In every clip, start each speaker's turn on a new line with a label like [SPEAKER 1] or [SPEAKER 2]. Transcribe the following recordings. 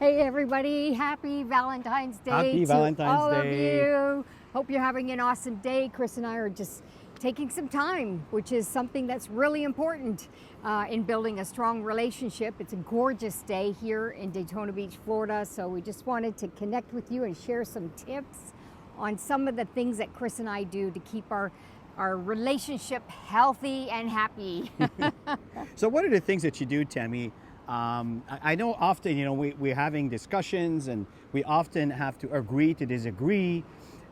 [SPEAKER 1] Hey everybody, happy Valentine's Day
[SPEAKER 2] Happy
[SPEAKER 1] to
[SPEAKER 2] Valentine's
[SPEAKER 1] all
[SPEAKER 2] Day.
[SPEAKER 1] of you. Hope you're having an awesome day. Chris and I are just taking some time, which is something that's really important in building a strong relationship. It's a gorgeous day here in Daytona Beach, Florida, so we just wanted to connect with you and share some tips on some of the things that Chris and I do to keep our relationship healthy and happy.
[SPEAKER 2] So what are the things that you do, Tammy? I know often, we're having discussions and we often have to agree to disagree.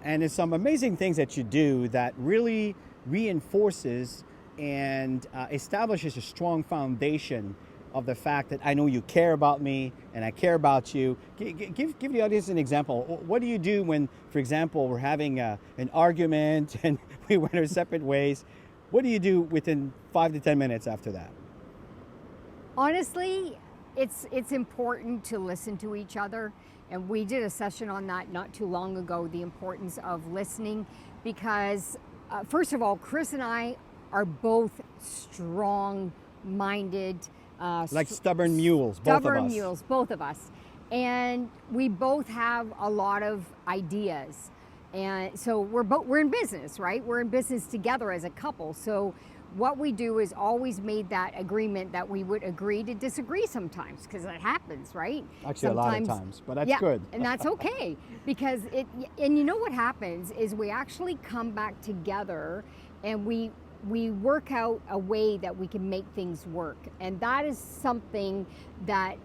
[SPEAKER 2] And there's some amazing things that you do that really reinforces and establishes a strong foundation of the fact that I know you care about me and I care about you. Give the audience an example. What do you do when, for example, we're having an argument and we went our separate ways? What do you do within 5 to 10 minutes after that?
[SPEAKER 1] Honestly, it's important to listen to each other, and we did a session on that not too long ago, the importance of listening, because first of all, Chris and I are both strong-minded,
[SPEAKER 2] Like stubborn mules, both of
[SPEAKER 1] stubborn
[SPEAKER 2] us.
[SPEAKER 1] mules, both of us, and we both have a lot of ideas, and so we're in business, right? We're in business together as a couple, so what we do is always made that agreement that we would agree to disagree sometimes, because it happens, right?
[SPEAKER 2] Actually, a lot of times, but that's
[SPEAKER 1] Yeah,
[SPEAKER 2] good.
[SPEAKER 1] and that's okay, because and you know what happens is we actually come back together and we work out a way that we can make things work, and that is something that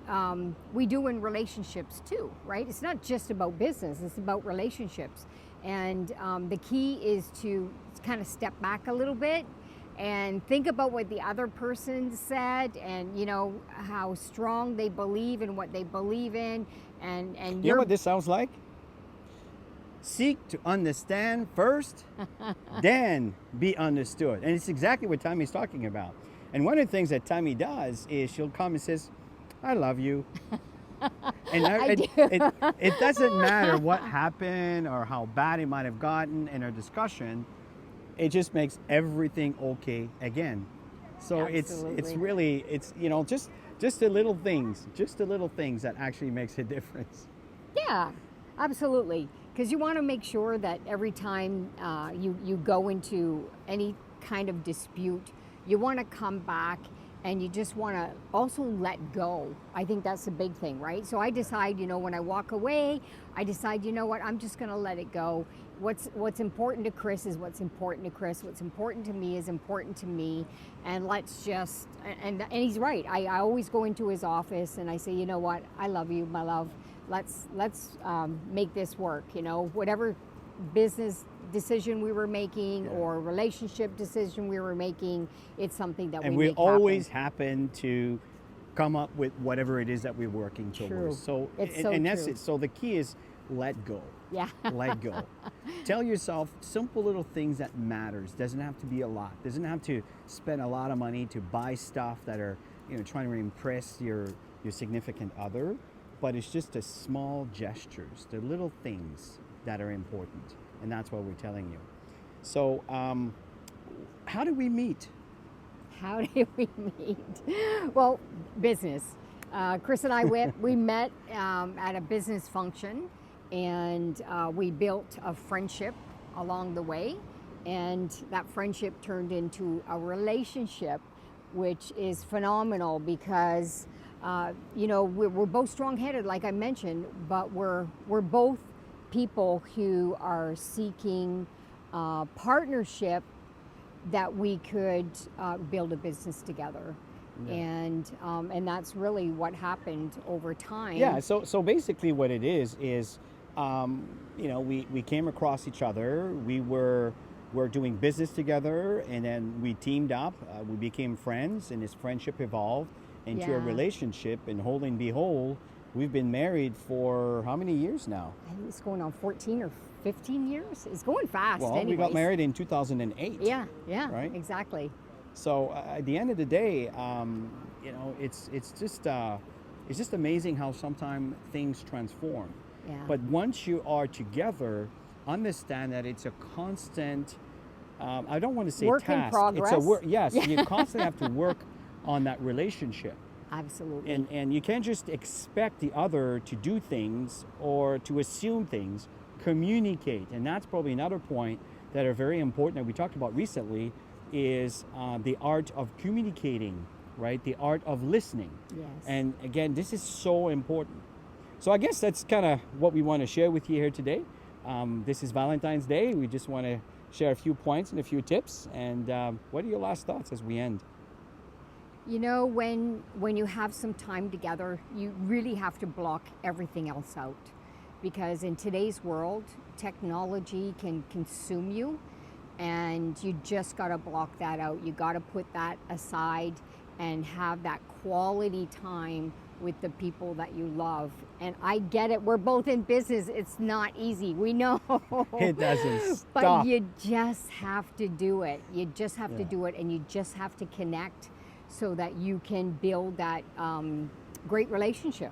[SPEAKER 1] we do in relationships too, right? It's not just about business, it's about relationships, and the key is to kind of step back a little bit and think about what the other person said, and how strong they believe in what they believe in, and
[SPEAKER 2] You know what this sounds like? Seek to understand first, then be understood. And it's exactly what Tammy's talking about. And one of the things that Tammy does is she'll come and says, I love you. And it doesn't matter what happened or how bad it might have gotten in our discussion. It just makes everything okay again. So it's
[SPEAKER 1] Absolutely.
[SPEAKER 2] really just the little things that actually makes a difference.
[SPEAKER 1] Yeah, absolutely. Because you want to make sure that every time you go into any kind of dispute, you want to come back and you just want to also let go. I think that's the big thing, right? So I decide, when I walk away, I decide, I'm just going to let it go. What's important to Chris is what's important to Chris. What's important to me is important to me. And let's just, and he's right. I always go into his office and I say, you know what? I love you, my love. Let's make this work. Whatever business decision we were making or relationship decision we were making, it's something that
[SPEAKER 2] And
[SPEAKER 1] we
[SPEAKER 2] we
[SPEAKER 1] make
[SPEAKER 2] always
[SPEAKER 1] happen.
[SPEAKER 2] happen to come up with whatever it is that we're working
[SPEAKER 1] True.
[SPEAKER 2] towards. So
[SPEAKER 1] It's
[SPEAKER 2] and,
[SPEAKER 1] so
[SPEAKER 2] and that's
[SPEAKER 1] true.
[SPEAKER 2] it. So the key is let go.
[SPEAKER 1] Yeah.
[SPEAKER 2] Let go. Tell yourself simple little things that matters. Doesn't have to be a lot. Doesn't have to spend a lot of money to buy stuff that are trying to impress your significant other. But it's just the small gestures, the little things that are important, and that's what we're telling you. So, how do we meet?
[SPEAKER 1] How did we meet? Well, business. Chris and I we met at a business function, and we built a friendship along the way, and that friendship turned into a relationship, which is phenomenal because we're both strong-headed, like I mentioned, but we're both people who are seeking partnership that we could build a business together.
[SPEAKER 2] Yeah.
[SPEAKER 1] And that's really what happened over time.
[SPEAKER 2] Yeah. So basically, what it is we came across each other. We're doing business together, and then we teamed up. We became friends, and this friendship evolved into a relationship. And whole and behold, we've been married for how many years now?
[SPEAKER 1] I think it's going on 14 or 15 years. It's going fast.
[SPEAKER 2] Well, we got married in 2008.
[SPEAKER 1] Yeah,
[SPEAKER 2] right?
[SPEAKER 1] Exactly.
[SPEAKER 2] So at the end of the day, it's just amazing how sometimes things transform.
[SPEAKER 1] Yeah.
[SPEAKER 2] But once you are together, understand that it's a constant. I don't want to say
[SPEAKER 1] Work in
[SPEAKER 2] task.
[SPEAKER 1] progress.
[SPEAKER 2] It's a work. Yes, you constantly have to work on that relationship.
[SPEAKER 1] Absolutely.
[SPEAKER 2] And you can't just expect the other to do things or to assume things. Communicate, and that's probably another point that are very important that we talked about recently is the art of communicating, right? The art of listening.
[SPEAKER 1] Yes.
[SPEAKER 2] And again, this is so important. So I guess that's kind of what we want to share with you here today. This is Valentine's Day. We just want to share a few points and a few tips. And what are your last thoughts as we end?
[SPEAKER 1] You know, when you have some time together, you really have to block everything else out. Because in today's world, technology can consume you, and you just got to block that out. You got to put that aside and have that quality time with the people that you love. And I get it, we're both in business. It's not easy, we know.
[SPEAKER 2] It doesn't stop.
[SPEAKER 1] But you just have to do it. You just have to
[SPEAKER 2] Yeah.
[SPEAKER 1] do it, and you just have to connect so that you can build that great relationship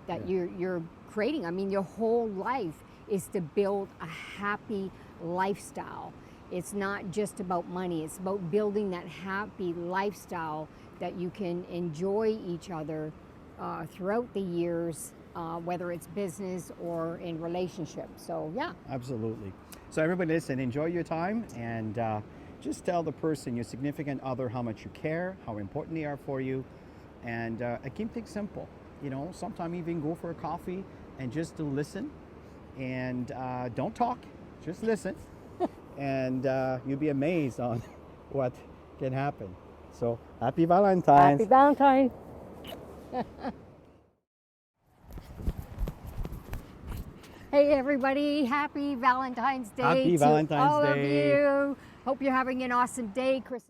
[SPEAKER 1] that
[SPEAKER 2] Yeah.
[SPEAKER 1] you're creating. I mean, your whole life is to build a happy lifestyle. It's not just about money. It's about building that happy lifestyle that you can enjoy each other throughout the years, whether it's business or in relationship. So yeah.
[SPEAKER 2] Absolutely. So everybody listen, enjoy your time, and just tell the person, your significant other, how much you care, how important they are for you, and keep things simple. You know, sometimes even go for a coffee and just to listen, and don't talk, just listen, and you'll be amazed on what can happen. So happy Valentine's.
[SPEAKER 1] Happy Valentine. Hey everybody, happy Valentine's Day
[SPEAKER 2] Happy
[SPEAKER 1] to
[SPEAKER 2] Valentine's
[SPEAKER 1] all
[SPEAKER 2] Day.
[SPEAKER 1] of you. Hope you're having an awesome day, Chris.